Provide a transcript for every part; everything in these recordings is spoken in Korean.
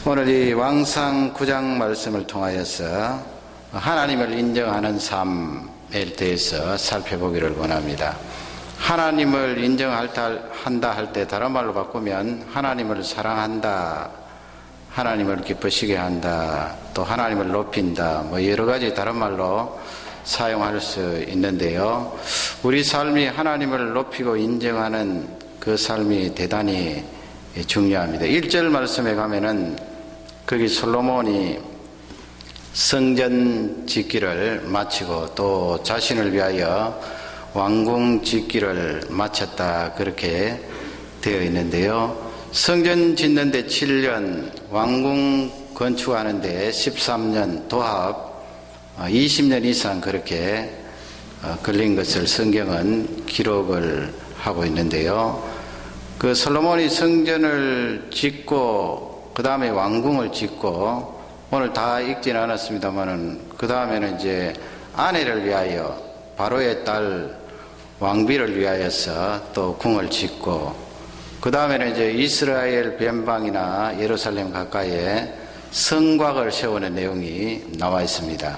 오늘 이 왕상 9장 말씀을 통하여서 하나님을 인정하는 삶에 대해서 살펴보기를 원합니다. 하나님을 인정한다 할 때 다른 말로 바꾸면 하나님을 사랑한다, 하나님을 기쁘시게 한다, 또 하나님을 높인다, 여러 가지 다른 말로 사용할 수 있는데요. 우리 삶이 하나님을 높이고 인정하는 그 삶이 대단히 중요합니다. 1절 말씀에 가면은 거기 솔로몬이 성전 짓기를 마치고 또 자신을 위하여 왕궁 짓기를 마쳤다, 그렇게 되어 있는데요. 성전 짓는데 7년, 왕궁 건축하는데 13년, 도합 20년 이상 그렇게 걸린 것을 성경은 기록을 하고 있는데요. 그 솔로몬이 성전을 짓고 그 다음에 왕궁을 짓고, 오늘 다 읽지는 않았습니다만은 그 다음에는 이제 아내를 위하여 바로의 딸 왕비를 위하여서 또 궁을 짓고, 그 다음에는 이제 이스라엘 변방이나 예루살렘 가까이에 성곽을 세우는 내용이 나와 있습니다.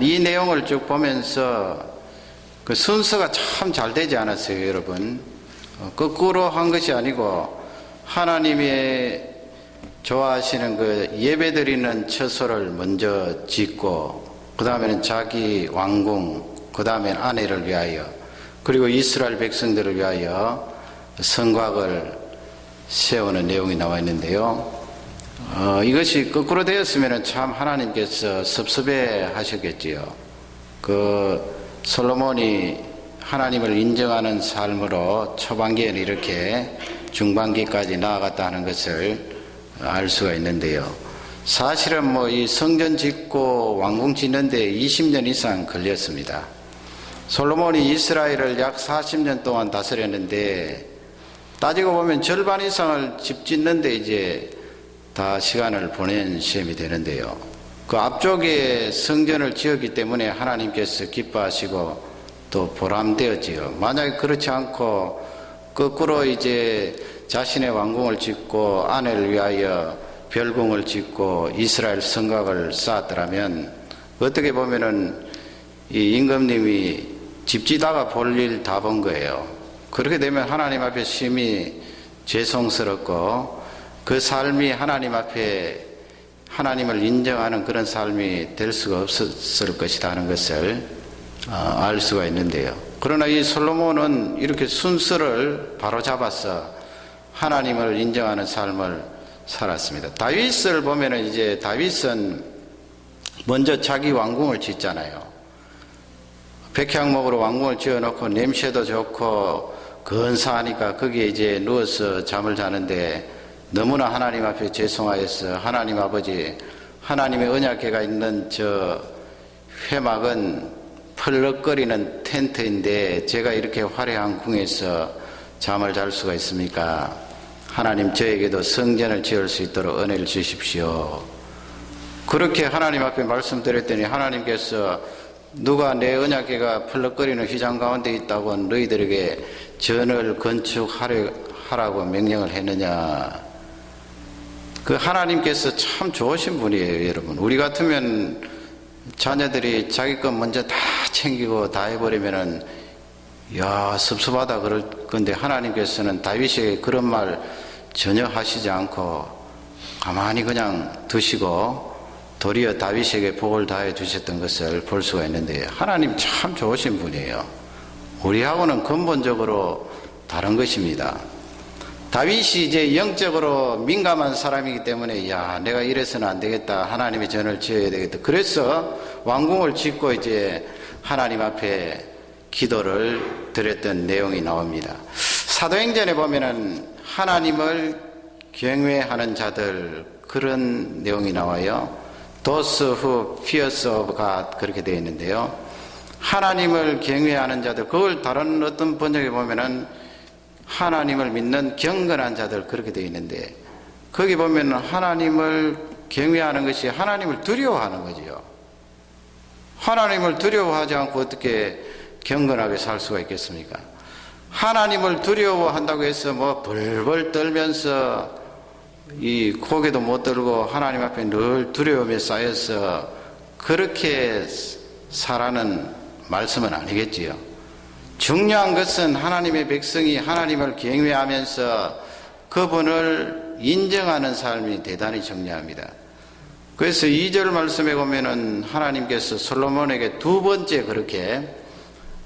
이 내용을 쭉 보면서 그 순서가 참 잘 되지 않았어요, 여러분. 거꾸로 한 것이 아니고 하나님의 좋아하시는 그 예배드리는 처소를 먼저 짓고, 그 다음에는 자기 왕궁, 그 다음에는 아내를 위하여, 그리고 이스라엘 백성들을 위하여 성곽을 세우는 내용이 나와 있는데요. 이것이 거꾸로 되었으면 참 하나님께서 섭섭해 하셨겠지요. 그 솔로몬이 하나님을 인정하는 삶으로 초반기에는 이렇게 중반기까지 나아갔다 하는 것을 알 수가 있는데요. 사실은 이 성전 짓고 왕궁 짓는데 20년 이상 걸렸습니다. 솔로몬이 이스라엘을 약 40년 동안 다스렸는데 따지고 보면 절반 이상을 집 짓는데 이제 다 시간을 보낸 시험이 되는데요. 그 앞쪽에 성전을 지었기 때문에 하나님께서 기뻐하시고 또 보람되었지요. 만약에 그렇지 않고 거꾸로 이제 자신의 왕궁을 짓고 아내를 위하여 별궁을 짓고 이스라엘 성곽을 쌓았더라면 어떻게 보면은 이 임금님이 집 지다가 볼 일 다 본 거예요. 그렇게 되면 하나님 앞에 심히 죄송스럽고 그 삶이 하나님 앞에 하나님을 인정하는 그런 삶이 될 수가 없었을 것이다 하는 것을 알 수가 있는데요. 그러나 이 솔로몬은 이렇게 순서를 바로 잡아서 하나님을 인정하는 삶을 살았습니다. 다윗을 보면은 이제 다윗은 먼저 자기 왕궁을 짓잖아요. 백향목으로 왕궁을 지어놓고 냄새도 좋고 근사하니까 거기에 이제 누워서 잠을 자는데 너무나 하나님 앞에 죄송하여서 하나님 아버지, 하나님의 언약궤가 있는 저 회막은 펄럭거리는 텐트인데 제가 이렇게 화려한 궁에서 잠을 잘 수가 있습니까? 하나님, 저에게도 성전을 지을 수 있도록 은혜를 주십시오. 그렇게 하나님 앞에 말씀드렸더니 하나님께서 누가 내 언약궤가 펄럭거리는 휘장 가운데 있다고 너희들에게 전을 건축하라고 명령을 했느냐. 그 하나님께서 참 좋으신 분이에요, 여러분. 우리 같으면 자녀들이 자기 것 먼저 다 챙기고 다 해버리면은 야, 섭섭하다 그럴 건데 하나님께서는 다윗에게 그런 말 전혀 하시지 않고 가만히 그냥 두시고 도리어 다윗에게 복을 다해 주셨던 것을 볼 수가 있는데 하나님 참 좋으신 분이에요. 우리하고는 근본적으로 다른 것입니다. 다윗이 이제 영적으로 민감한 사람이기 때문에 야, 내가 이래서는 안 되겠다, 하나님의 전을 지어야 되겠다, 그래서 왕궁을 짓고 이제 하나님 앞에 기도를 드렸던 내용이 나옵니다. 사도행전에 보면은 하나님을 경외하는 자들, 그런 내용이 나와요. Those who fears of God, 그렇게 되어 있는데요. 하나님을 경외하는 자들, 그걸 다른 어떤 번역에 보면은 하나님을 믿는 경건한 자들, 그렇게 되어 있는데 거기 보면은 하나님을 경외하는 것이 하나님을 두려워하는 거지요. 하나님을 두려워하지 않고 어떻게 경건하게 살 수가 있겠습니까? 하나님을 두려워한다고 해서 벌벌 떨면서 이 고개도 못 들고 하나님 앞에 늘 두려움에 쌓여서 그렇게 살아는 말씀은 아니겠지요. 중요한 것은 하나님의 백성이 하나님을 경외하면서 그분을 인정하는 삶이 대단히 중요합니다. 그래서 2절 말씀에 보면은 하나님께서 솔로몬에게 두 번째 그렇게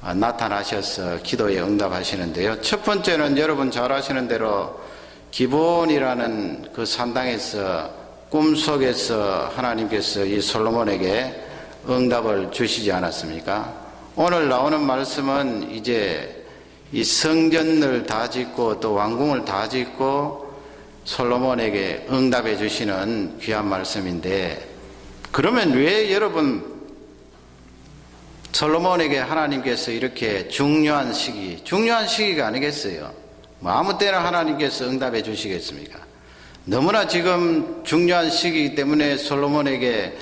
나타나셔서 기도에 응답하시는데요. 첫 번째는 여러분 잘 아시는 대로 기브온이라는 그 산당에서 꿈속에서 하나님께서 이 솔로몬에게 응답을 주시지 않았습니까? 오늘 나오는 말씀은 이제 이 성전을 다 짓고 또 왕궁을 다 짓고 솔로몬에게 응답해 주시는 귀한 말씀인데, 그러면 왜 여러분 솔로몬에게 하나님께서 이렇게 중요한 시기가 아니겠어요? 뭐 아무 때나 하나님께서 응답해 주시겠습니까? 너무나 지금 중요한 시기이기 때문에 솔로몬에게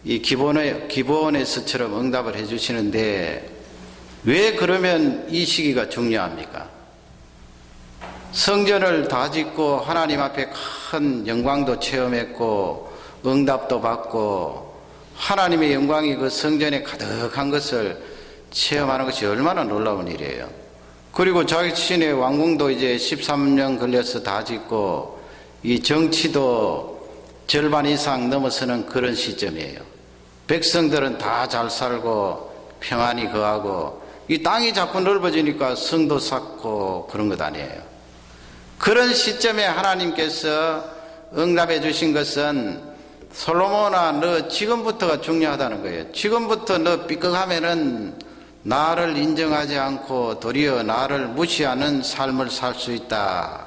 이 기브온에서처럼 응답을 해 주시는데, 왜 그러면 이 시기가 중요합니까? 성전을 다 짓고 하나님 앞에 큰 영광도 체험했고 응답도 받고 하나님의 영광이 그 성전에 가득한 것을 체험하는 것이 얼마나 놀라운 일이에요. 그리고 자기 자신의 왕궁도 이제 13년 걸려서 다 짓고 이 정치도 절반 이상 넘어서는 그런 시점이에요. 백성들은 다 잘 살고 평안히 거하고 이 땅이 자꾸 넓어지니까 성도 쌓고 그런 것 아니에요. 그런 시점에 하나님께서 응답해 주신 것은 솔로몬아, 너 지금부터가 중요하다는 거예요. 지금부터 너 삐걱하면은 나를 인정하지 않고 도리어 나를 무시하는 삶을 살 수 있다.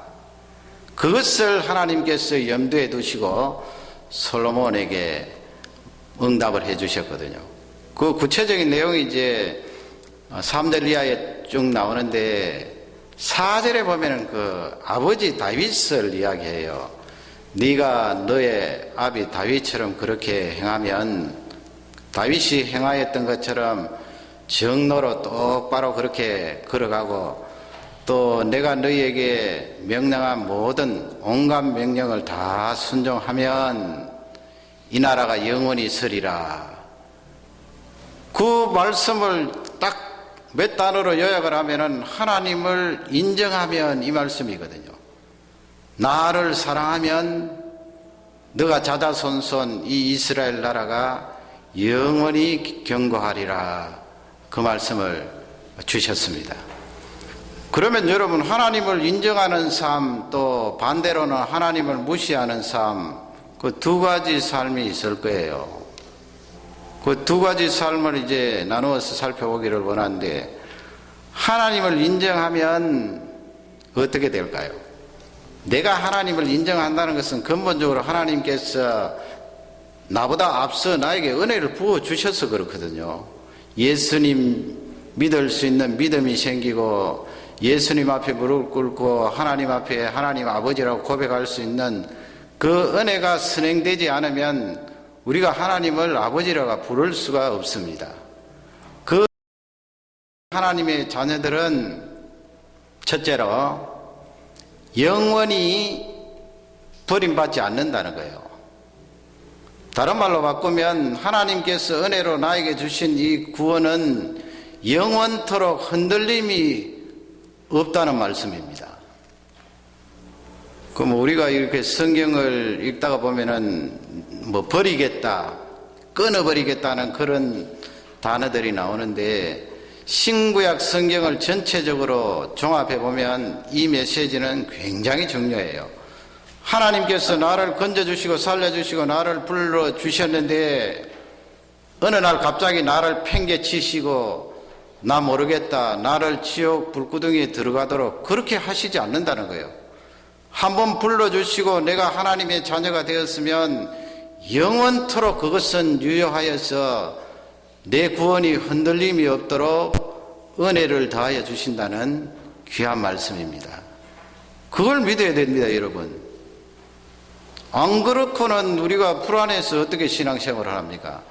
그것을 하나님께서 염두에 두시고 솔로몬에게 응답을 해 주셨거든요. 그 구체적인 내용이 이제 3절 이하에 쭉 나오는데 4절에 보면은 그 아버지 다윗을 이야기해요. 네가 너의 아비 다윗처럼 그렇게 행하면, 다윗이 행하였던 것처럼 정로로 똑바로 그렇게 걸어가고, 또 내가 너희에게 명령한 모든 온갖 명령을 다 순종하면 이 나라가 영원히 서리라. 그 말씀을 딱 몇 단어로 요약을 하면은 하나님을 인정하면 이 말씀이거든요. 나를 사랑하면 너가 자자손손 이 이스라엘 나라가 영원히 경고하리라. 그 말씀을 주셨습니다. 그러면 여러분, 하나님을 인정하는 삶, 또 반대로는 하나님을 무시하는 삶, 그 두 가지 삶이 있을 거예요. 그 두 가지 삶을 이제 나누어서 살펴보기를 원하는데, 하나님을 인정하면 어떻게 될까요? 내가 하나님을 인정한다는 것은 근본적으로 하나님께서 나보다 앞서 나에게 은혜를 부어주셔서 그렇거든요. 예수님 믿을 수 있는 믿음이 생기고 예수님 앞에 무릎 꿇고 하나님 앞에 하나님 아버지라고 고백할 수 있는 그 은혜가 선행되지 않으면 우리가 하나님을 아버지라고 부를 수가 없습니다. 그 하나님의 자녀들은 첫째로 영원히 버림받지 않는다는 거예요. 다른 말로 바꾸면 하나님께서 은혜로 나에게 주신 이 구원은 영원토록 흔들림이 없다는 말씀입니다. 그럼 우리가 이렇게 성경을 읽다가 보면은 뭐 버리겠다, 끊어버리겠다는 그런 단어들이 나오는데, 신구약 성경을 전체적으로 종합해 보면 이 메시지는 굉장히 중요해요. 하나님께서 나를 건져주시고 살려주시고 나를 불러주셨는데 어느 날 갑자기 나를 팽개치시고 나 모르겠다, 나를 지옥 불구덩이에 들어가도록 그렇게 하시지 않는다는 거예요. 한번 불러주시고 내가 하나님의 자녀가 되었으면 영원토록 그것은 유효하여서 내 구원이 흔들림이 없도록 은혜를 더하여 주신다는 귀한 말씀입니다. 그걸 믿어야 됩니다, 여러분. 안 그렇고는 우리가 불안해서 어떻게 신앙생활을 합니까?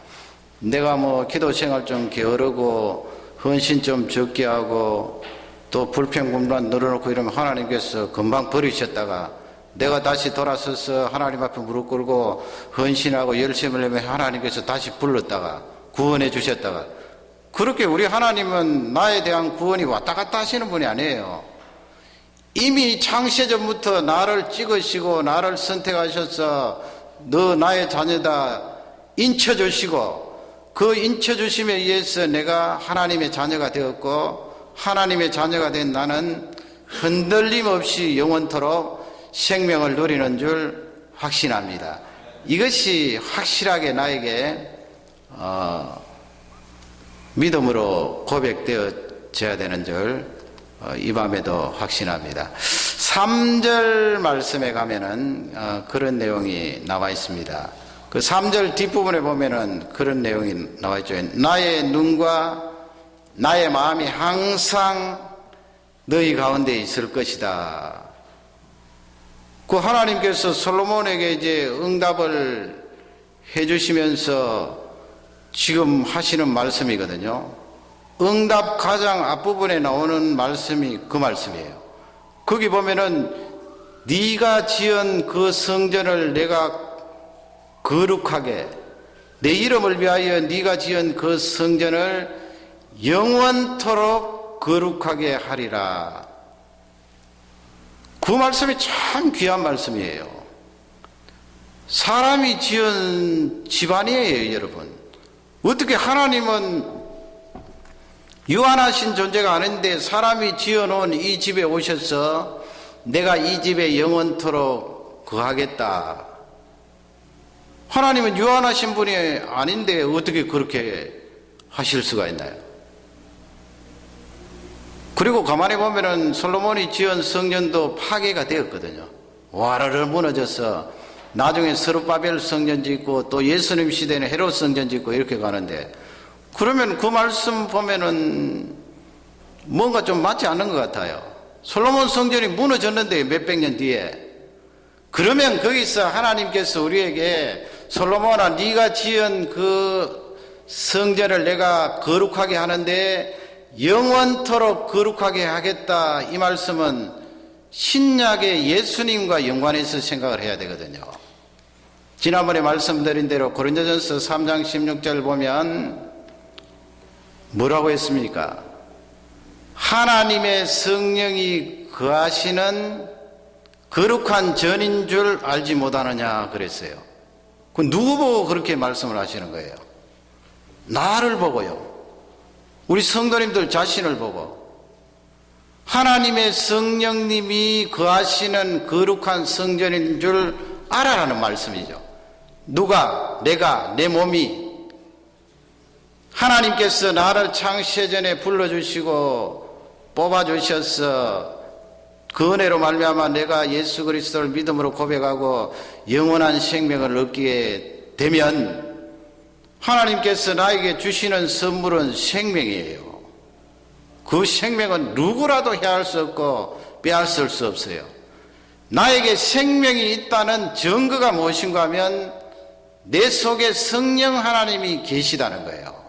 내가 뭐 기도생활 좀 게으르고 헌신 좀 적게 하고 또 불평불만 늘어놓고 이러면 하나님께서 금방 버리셨다가 내가 다시 돌아서서 하나님 앞에 무릎 꿇고 헌신하고 열심을 내면 하나님께서 다시 불렀다가 구원해 주셨다가, 그렇게 우리 하나님은 나에 대한 구원이 왔다 갔다 하시는 분이 아니에요. 이미 창세 전부터 나를 찍으시고 나를 선택하셔서 너 나의 자녀다 인쳐주시고, 그 인쳐주심에 의해서 내가 하나님의 자녀가 되었고, 하나님의 자녀가 된 나는 흔들림 없이 영원토록 생명을 누리는 줄 확신합니다. 이것이 확실하게 나에게 믿음으로 고백되어져야 되는 줄 이 밤에도 확신합니다. 3절 말씀에 가면은 그런 내용이 나와 있습니다. 그 3절 뒷부분에 보면은 그런 내용이 나와 있죠. 나의 눈과 나의 마음이 항상 너희 가운데 있을 것이다. 그 하나님께서 솔로몬에게 이제 응답을 해주시면서 지금 하시는 말씀이거든요. 응답 가장 앞부분에 나오는 말씀이 그 말씀이에요. 거기 보면은 네가 지은 그 성전을 내가 거룩하게, 내 이름을 위하여 네가 지은 그 성전을 영원토록 거룩하게 하리라. 그 말씀이 참 귀한 말씀이에요. 사람이 지은 집안이에요, 여러분. 어떻게 하나님은 유한하신 존재가 아닌데 사람이 지어놓은 이 집에 오셔서 내가 이 집에 영원토록 거하겠다. 하나님은 유한하신 분이 아닌데 어떻게 그렇게 하실 수가 있나요? 그리고 가만히 보면은 솔로몬이 지은 성전도 파괴가 되었거든요. 와르르 무너져서 나중에 스룹바벨 성전 짓고 또 예수님 시대에는 헤롯 성전 짓고 이렇게 가는데, 그러면 그 말씀 보면은 뭔가 좀 맞지 않는 것 같아요. 솔로몬 성전이 무너졌는데 몇백 년 뒤에. 그러면 거기서 하나님께서 우리에게 솔로몬아 네가 지은 그 성전을 내가 거룩하게 하는데 영원토록 거룩하게 하겠다, 이 말씀은 신약의 예수님과 연관해서 생각을 해야 되거든요. 지난번에 말씀드린 대로 고린도전서 3장 16절 보면 뭐라고 했습니까? 하나님의 성령이 거하시는 거룩한 전인 줄 알지 못하느냐 그랬어요. 그 누구 보고 그렇게 말씀을 하시는 거예요? 나를 보고요. 우리 성도님들 자신을 보고. 하나님의 성령님이 거하시는 거룩한 성전인 줄 알아라는 말씀이죠. 누가? 내가, 내 몸이. 하나님께서 나를 창세 전에 불러주시고 뽑아주셔서 그 은혜로 말미암아 내가 예수 그리스도를 믿음으로 고백하고 영원한 생명을 얻게 되면 하나님께서 나에게 주시는 선물은 생명이에요. 그 생명은 누구라도 해할 수 없고 빼앗을 수 없어요. 나에게 생명이 있다는 증거가 무엇인가 하면 내 속에 성령 하나님이 계시다는 거예요.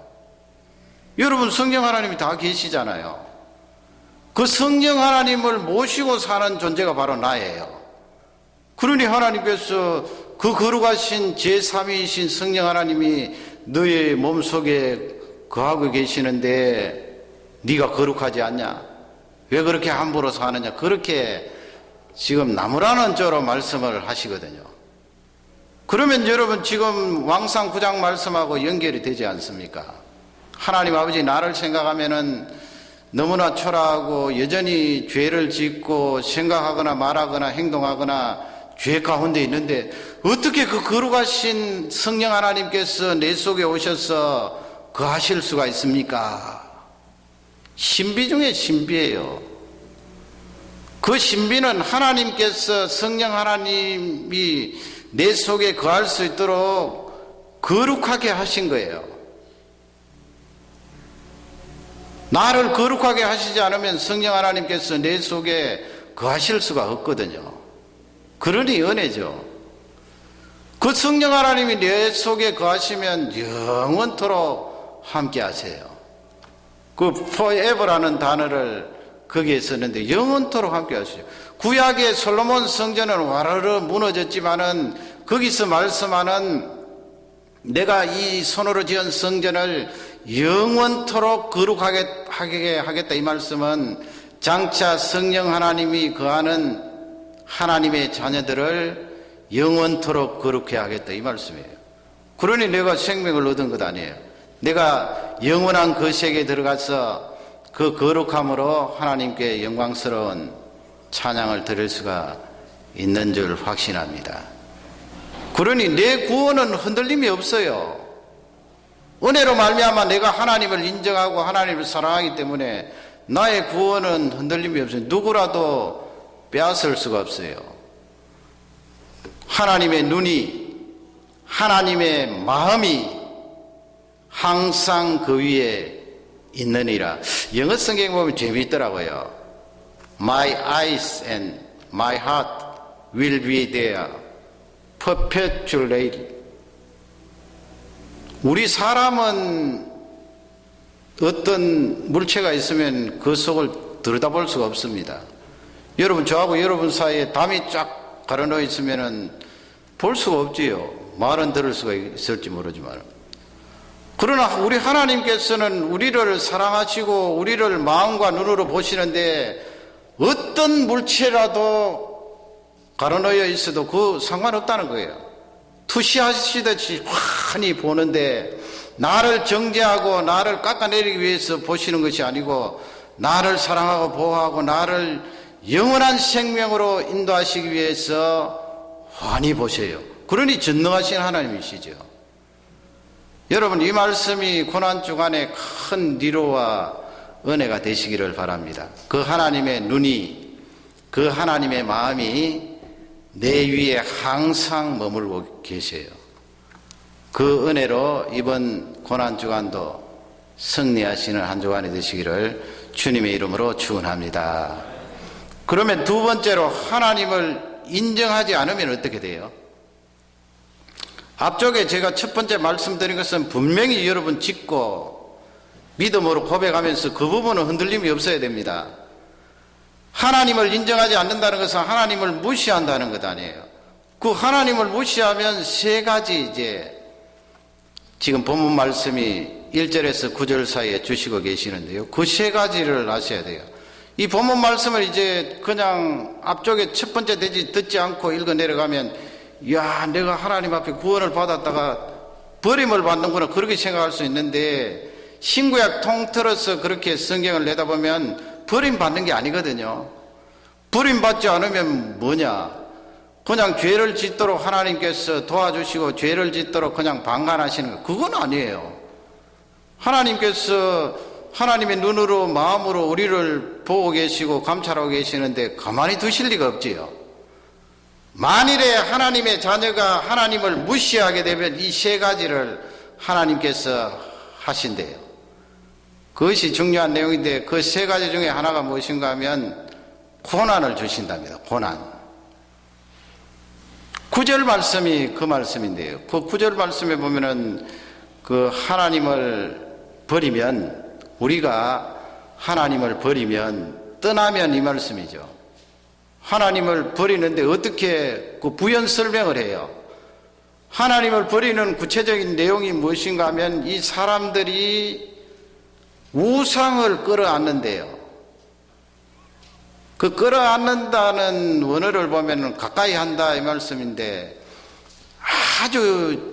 여러분, 성령 하나님이 다 계시잖아요. 그 성령 하나님을 모시고 사는 존재가 바로 나예요. 그러니 하나님께서 그 거룩하신 제3위이신 성령 하나님이 너의 몸속에 거하고 계시는데 네가 거룩하지 않냐? 왜 그렇게 함부로 사느냐? 그렇게 지금 나무라는 조로 말씀을 하시거든요. 그러면 여러분, 지금 왕상 9장 말씀하고 연결이 되지 않습니까? 하나님 아버지, 나를 생각하면은 너무나 초라하고 여전히 죄를 짓고 생각하거나 말하거나 행동하거나 죄 가운데 있는데 어떻게 그 거룩하신 성령 하나님께서 내 속에 오셔서 거하실 수가 있습니까? 신비 중에 신비예요. 그 신비는 하나님께서, 성령 하나님이 내 속에 거할 수 있도록 거룩하게 하신 거예요. 나를 거룩하게 하시지 않으면 성령 하나님께서 내 속에 거하실 수가 없거든요. 그러니 은혜죠. 그 성령 하나님이 내 속에 거하시면 영원토록 함께 하세요. 그 forever라는 단어를 거기에 썼는데 영원토록 함께 하시죠. 구약의 솔로몬 성전은 와르르 무너졌지만은 거기서 말씀하는 내가 이 손으로 지은 성전을 영원토록 거룩하게 하겠다, 이 말씀은 장차 성령 하나님이 거하는 하나님의 자녀들을 영원토록 거룩해 하겠다, 이 말씀이에요. 그러니 내가 생명을 얻은 것 아니에요. 내가 영원한 그 세계에 들어가서 그 거룩함으로 하나님께 영광스러운 찬양을 드릴 수가 있는 줄 확신합니다. 그러니 내 구원은 흔들림이 없어요. 은혜로 말미암아 내가 하나님을 인정하고 하나님을 사랑하기 때문에 나의 구원은 흔들림이 없어요. 누구라도 빼앗을 수가 없어요. 하나님의 눈이, 하나님의 마음이 항상 그 위에 있느니라. 영어 성경 보면 재미있더라고요. My eyes and my heart will be there perpetually. 우리 사람은 어떤 물체가 있으면 그 속을 들여다볼 수가 없습니다. 여러분, 저하고 여러분 사이에 담이 쫙 가려놓여 있으면 볼 수가 없지요. 말은 들을 수가 있을지 모르지만. 그러나 우리 하나님께서는 우리를 사랑하시고 우리를 마음과 눈으로 보시는데 어떤 물체라도 가로놓여 있어도 그 상관없다는 거예요. 투시하시듯이 환히 보는데 나를 정죄하고 나를 깎아내리기 위해서 보시는 것이 아니고 나를 사랑하고 보호하고 나를 영원한 생명으로 인도하시기 위해서 환히 보세요. 그러니 전능하신 하나님이시죠. 여러분, 이 말씀이 고난주간에 큰 위로와 은혜가 되시기를 바랍니다. 그 하나님의 눈이, 그 하나님의 마음이 내 위에 항상 머물고 계세요. 그 은혜로 이번 고난주간도 승리하시는 한 주간이 되시기를 주님의 이름으로 축원합니다. 그러면 두 번째로, 하나님을 인정하지 않으면 어떻게 돼요? 앞쪽에 제가 첫 번째 말씀드린 것은 분명히 여러분 짓고 믿음으로 고백하면서 그 부분은 흔들림이 없어야 됩니다. 하나님을 인정하지 않는다는 것은 하나님을 무시한다는 것 아니에요. 그 하나님을 무시하면 세 가지, 이제 지금 본문 말씀이 1절에서 9절 사이에 주시고 계시는데요, 그 세 가지를 아셔야 돼요. 이 본문 말씀을 이제 그냥 앞쪽에 첫 번째 듣지 않고 읽어 내려가면, 야, 내가 하나님 앞에 구원을 받았다가 버림을 받는구나, 그렇게 생각할 수 있는데, 신구약 통틀어서 그렇게 성경을 내다보면 버림받는 게 아니거든요. 버림받지 않으면 뭐냐? 그냥 죄를 짓도록 하나님께서 도와주시고 죄를 짓도록 그냥 방관하시는 거, 그건 아니에요. 하나님께서 하나님의 눈으로 마음으로 우리를 보고 계시고 감찰하고 계시는데 가만히 두실 리가 없지요. 만일에 하나님의 자녀가 하나님을 무시하게 되면 이 세 가지를 하나님께서 하신대요. 그것이 중요한 내용인데, 그 세 가지 중에 하나가 무엇인가 하면 고난을 주신답니다. 고난. 9절 말씀이 그 말씀인데요, 그 9절 말씀에 보면은 그 하나님을 버리면, 우리가 하나님을 버리면, 떠나면, 이 말씀이죠. 하나님을 버리는데 어떻게 그 부연 설명을 해요? 하나님을 버리는 구체적인 내용이 무엇인가 하면, 이 사람들이 우상을 끌어안는데요, 그 끌어안는다는 원어를 보면 가까이 한다, 이 말씀인데, 아주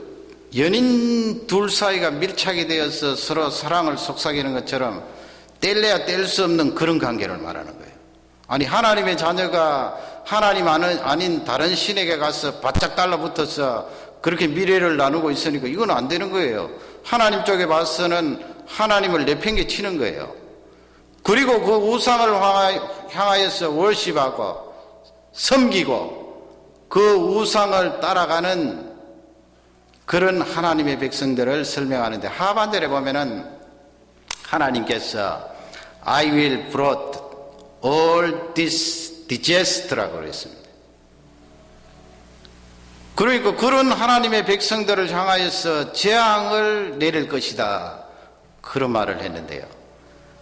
연인 둘 사이가 밀착이 되어서 서로 사랑을 속삭이는 것처럼 뗄래야 뗄 수 없는 그런 관계를 말하는 거예요. 아니, 하나님의 자녀가 하나님 아닌 다른 신에게 가서 바짝 달라붙어서 그렇게 미래를 나누고 있으니까 이건 안 되는 거예요. 하나님 쪽에 봐서는 하나님을 내팽개치는 거예요. 그리고 그 우상을 향하여서 월십하고 섬기고 그 우상을 따라가는 그런 하나님의 백성들을 설명하는데, 하반절에 보면은 하나님께서 I will brought all this disaster라고 그랬습니다. 그러니까 그런 하나님의 백성들을 향하여서 재앙을 내릴 것이다, 그런 말을 했는데요,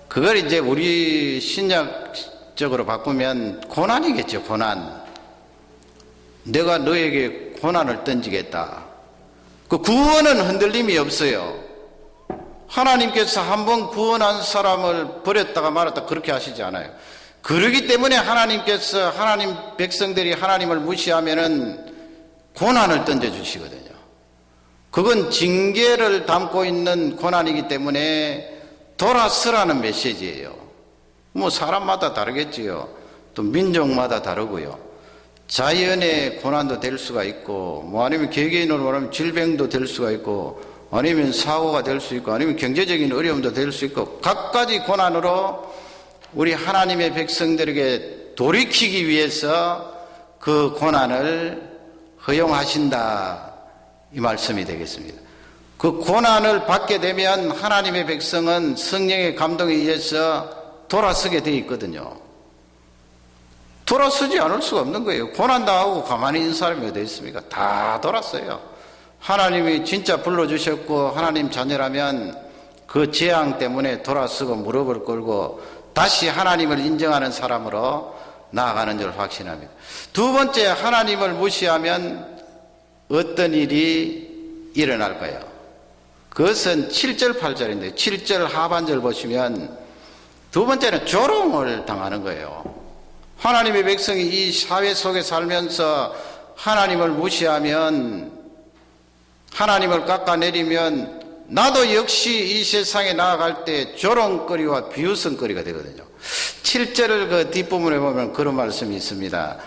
그걸 이제 우리 신약적으로 바꾸면 고난이겠죠, 고난. 내가 너에게 고난을 던지겠다. 그 구원은 흔들림이 없어요. 하나님께서 한번 구원한 사람을 버렸다가 말았다 그렇게 하시지 않아요. 그러기 때문에 하나님께서 하나님 백성들이 하나님을 무시하면은 고난을 던져주시거든요. 그건 징계를 담고 있는 고난이기 때문에 돌아서라는 메시지예요. 뭐 사람마다 다르겠지요. 또 민족마다 다르고요. 자연의 고난도 될 수가 있고, 뭐 아니면 개개인으로 말하면 질병도 될 수가 있고, 아니면 사고가 될 수 있고, 아니면 경제적인 어려움도 될 수 있고, 각가지 고난으로 우리 하나님의 백성들에게 돌이키기 위해서 그 고난을 허용하신다, 이 말씀이 되겠습니다. 그 고난을 받게 되면 하나님의 백성은 성령의 감동에 의해서 돌아서게 돼 있거든요. 돌아서지 않을 수가 없는 거예요. 고난당하고 가만히 있는 사람이 어디 있습니까? 다 돌았어요. 하나님이 진짜 불러주셨고 하나님 자녀라면 그 재앙 때문에 돌아서고 무릎을 꿇고 다시 하나님을 인정하는 사람으로 나아가는 줄 확신합니다. 두 번째, 하나님을 무시하면 어떤 일이 일어날까요? 그것은 7절 8절인데 7절 하반절 보시면 두 번째는 조롱을 당하는 거예요. 하나님의 백성이 이 사회 속에 살면서 하나님을 무시하면, 하나님을 깎아내리면 나도 역시 이 세상에 나아갈 때 조롱거리와 비웃음거리가 되거든요. 7절 그 뒷부분에 보면 그런 말씀이 있습니다.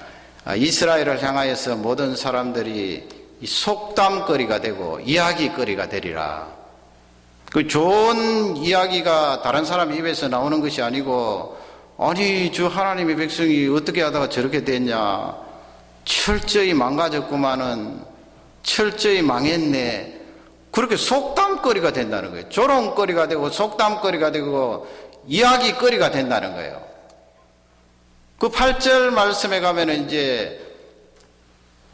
이스라엘을 향하여서 모든 사람들이 속담거리가 되고 이야기거리가 되리라. 그 좋은 이야기가 다른 사람 입에서 나오는 것이 아니고, 아니 저 하나님의 백성이 어떻게 하다가 저렇게 됐냐, 철저히 망가졌구만은, 철저히 망했네, 그렇게 속담거리가 된다는 거예요. 조롱거리가 되고 속담거리가 되고 이야기거리가 된다는 거예요. 그 8절 말씀에 가면은 이제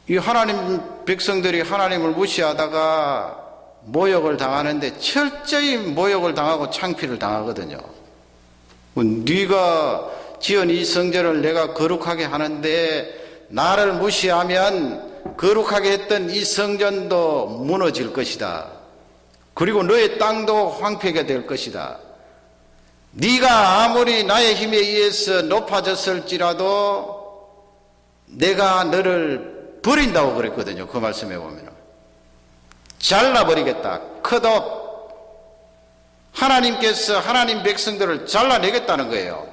이 하나님 백성들이 하나님을 무시하다가 모욕을 당하는데 철저히 모욕을 당하고 창피를 당하거든요. 네가 지은 이 성전을 내가 거룩하게 하는데 나를 무시하면 거룩하게 했던 이 성전도 무너질 것이다. 그리고 너의 땅도 황폐하게 될 것이다. 네가 아무리 나의 힘에 의해서 높아졌을지라도 내가 너를 버린다고 그랬거든요. 그 말씀에 보면 잘라버리겠다. 컷업. 하나님께서 하나님 백성들을 잘라내겠다는 거예요.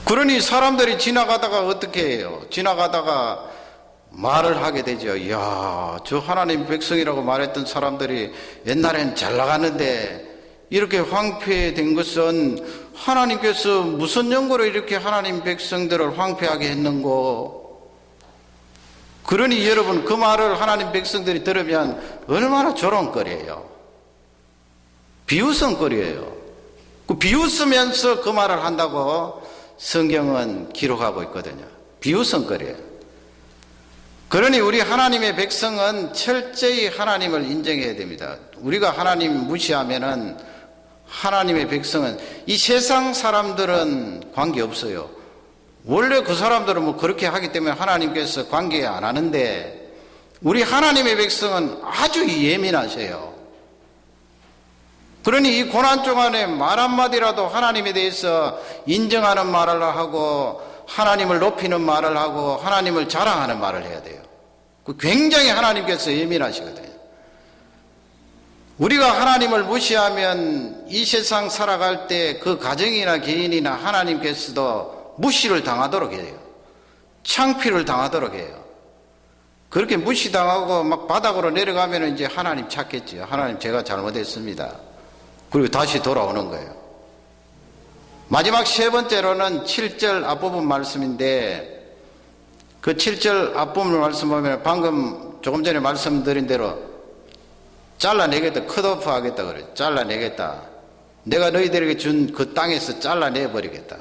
그러니 사람들이 지나가다가 어떻게 해요? 지나가다가 말을 하게 되죠. 이야, 저 하나님 백성이라고 말했던 사람들이 옛날엔 잘 나갔는데 이렇게 황폐된 것은 하나님께서 무슨 연고로 이렇게 하나님 백성들을 황폐하게 했는고. 그러니 여러분, 그 말을 하나님 백성들이 들으면 얼마나 조롱거리예요. 비웃음거리예요. 그 비웃으면서 그 말을 한다고 성경은 기록하고 있거든요. 비웃음거리예요. 그러니 우리 하나님의 백성은 철저히 하나님을 인정해야 됩니다. 우리가 하나님 무시하면은 하나님의 백성은, 이 세상 사람들은 관계없어요. 원래 그 사람들은 뭐 그렇게 하기 때문에 하나님께서 관계 안 하는데, 우리 하나님의 백성은 아주 예민하세요. 그러니 이 고난 동안에 말 한마디라도 하나님에 대해서 인정하는 말을 하고 하나님을 높이는 말을 하고 하나님을 자랑하는 말을 해야 돼요. 굉장히 하나님께서 예민하시거든요. 우리가 하나님을 무시하면 이 세상 살아갈 때 그 가정이나 개인이나 하나님께서도 무시를 당하도록 해요. 창피를 당하도록 해요. 그렇게 무시당하고 막 바닥으로 내려가면 이제 하나님 찾겠죠. 하나님, 제가 잘못했습니다. 그리고 다시 돌아오는 거예요. 마지막 세 번째로는 7절 앞부분 말씀인데, 그 7절 앞부분 말씀 보면 방금 조금 전에 말씀드린 대로 잘라내겠다, 컷오프 하겠다 그래요. 잘라내겠다. 내가 너희들에게 준 그 땅에서 잘라내버리겠다.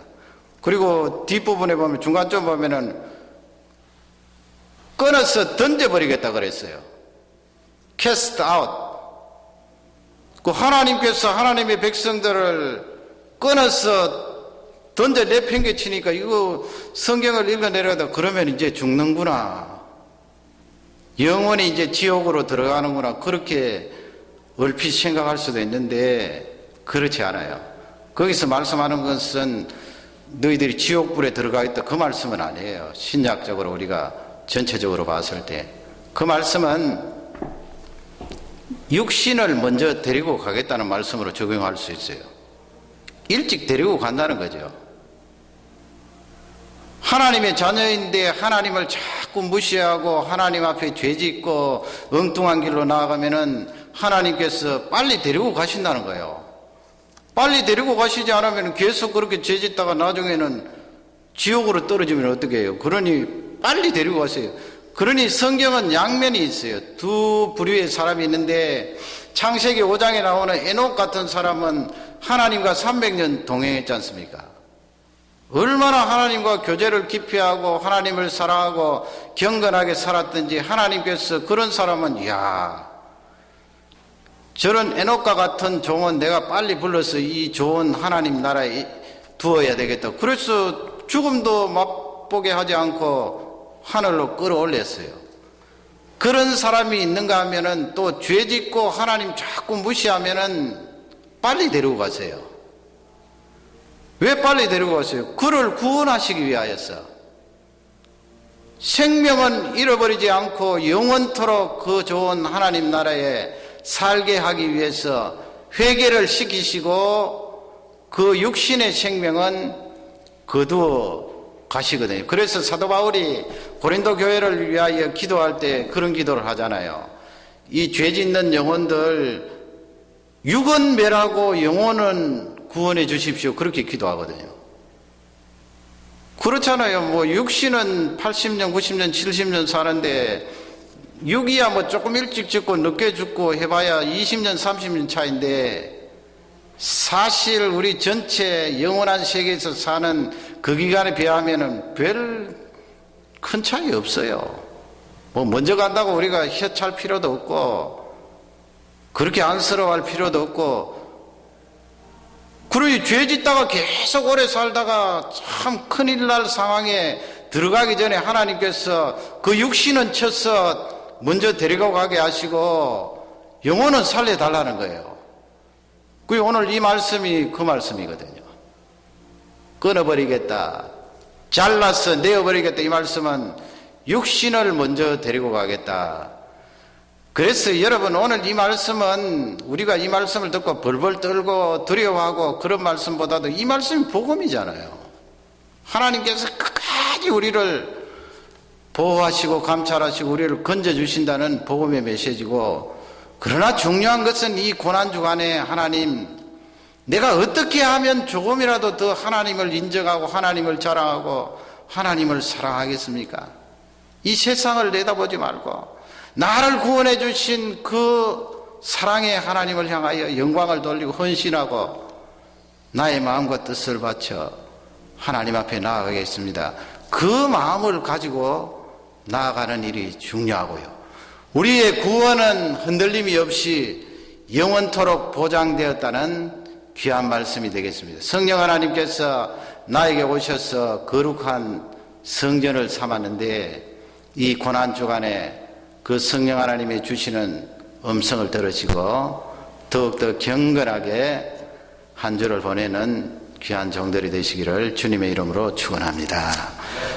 그리고 뒷부분에 보면, 중간쯤 보면은 끊어서 던져버리겠다 그랬어요. cast out. 그 하나님께서 하나님의 백성들을 끊어서 던져 내팽개치니까 이거 성경을 읽어내려다 그러면 이제 죽는구나. 영원히 이제 지옥으로 들어가는구나. 그렇게 얼핏 생각할 수도 있는데 그렇지 않아요. 거기서 말씀하는 것은 너희들이 지옥불에 들어가 있다. 그 말씀은 아니에요. 신약적으로 우리가 전체적으로 봤을 때. 그 말씀은 육신을 먼저 데리고 가겠다는 말씀으로 적용할 수 있어요. 일찍 데리고 간다는 거죠. 하나님의 자녀인데 하나님을 자꾸 무시하고 하나님 앞에 죄짓고 엉뚱한 길로 나아가면은 하나님께서 빨리 데리고 가신다는 거예요. 빨리 데리고 가시지 않으면 계속 그렇게 죄짓다가 나중에는 지옥으로 떨어지면 어떻게 해요? 그러니 빨리 데리고 가세요. 그러니 성경은 양면이 있어요. 두 부류의 사람이 있는데 창세기 5장에 나오는 에녹 같은 사람은 하나님과 300년 동행했지 않습니까? 얼마나 하나님과 교제를 깊이 하고 하나님을 사랑하고 경건하게 살았든지 하나님께서 그런 사람은 이야, 저런 에녹과 같은 종은 내가 빨리 불러서 이 좋은 하나님 나라에 두어야 되겠다. 그래서 죽음도 맛보게 하지 않고 하늘로 끌어올렸어요. 그런 사람이 있는가 하면은 또 죄짓고 하나님 자꾸 무시하면은 빨리 데리고 가세요. 왜 빨리 데리고 가세요? 그를 구원하시기 위하여서. 생명은 잃어버리지 않고 영원토록 그 좋은 하나님 나라에 살게 하기 위해서 회개를 시키시고 그 육신의 생명은 거두어 가시거든요. 그래서 사도 바울이 고린도 교회를 위하여 기도할 때 그런 기도를 하잖아요. 이 죄 짓는 영혼들 육은 멸하고 영혼은 구원해 주십시오. 그렇게 기도하거든요. 그렇잖아요. 뭐 육신은 80년, 90년, 70년 사는데 육이야 뭐 조금 일찍 죽고 늦게 죽고 해봐야 20년, 30년 차인데 사실 우리 전체 영원한 세계에서 사는 그 기간에 비하면은 별 큰 차이 없어요. 뭐 먼저 간다고 우리가 혀찰 필요도 없고 그렇게 안쓰러워할 필요도 없고, 그러니 죄 짓다가 계속 오래 살다가 참 큰일 날 상황에 들어가기 전에 하나님께서 그 육신은 쳐서 먼저 데리고 가게 하시고 영혼은 살려달라는 거예요. 그 오늘 이 말씀이 그 말씀이거든요. 끊어버리겠다, 잘라서 내어버리겠다, 이 말씀은 육신을 먼저 데리고 가겠다. 그래서 여러분 오늘 이 말씀은 우리가 이 말씀을 듣고 벌벌 떨고 두려워하고 그런 말씀보다도 이 말씀이 복음이잖아요. 하나님께서 끝까지 우리를 보호하시고 감찰하시고 우리를 건져주신다는 복음의 메시지고, 그러나 중요한 것은 이 고난주간에 하나님, 내가 어떻게 하면 조금이라도 더 하나님을 인정하고 하나님을 자랑하고 하나님을 사랑하겠습니까? 이 세상을 내다보지 말고 나를 구원해 주신 그 사랑의 하나님을 향하여 영광을 돌리고 헌신하고 나의 마음과 뜻을 바쳐 하나님 앞에 나아가겠습니다. 그 마음을 가지고 나아가는 일이 중요하고요. 우리의 구원은 흔들림이 없이 영원토록 보장되었다는 귀한 말씀이 되겠습니다. 성령 하나님께서 나에게 오셔서 거룩한 성전을 삼았는데 이 고난주간에 그 성령 하나님이 주시는 음성을 들으시고 더욱더 경건하게 한 주를 보내는 귀한 종들이 되시기를 주님의 이름으로 축원합니다.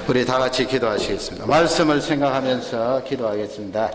우리 다 같이 기도하시겠습니다. 말씀을 생각하면서 기도하겠습니다.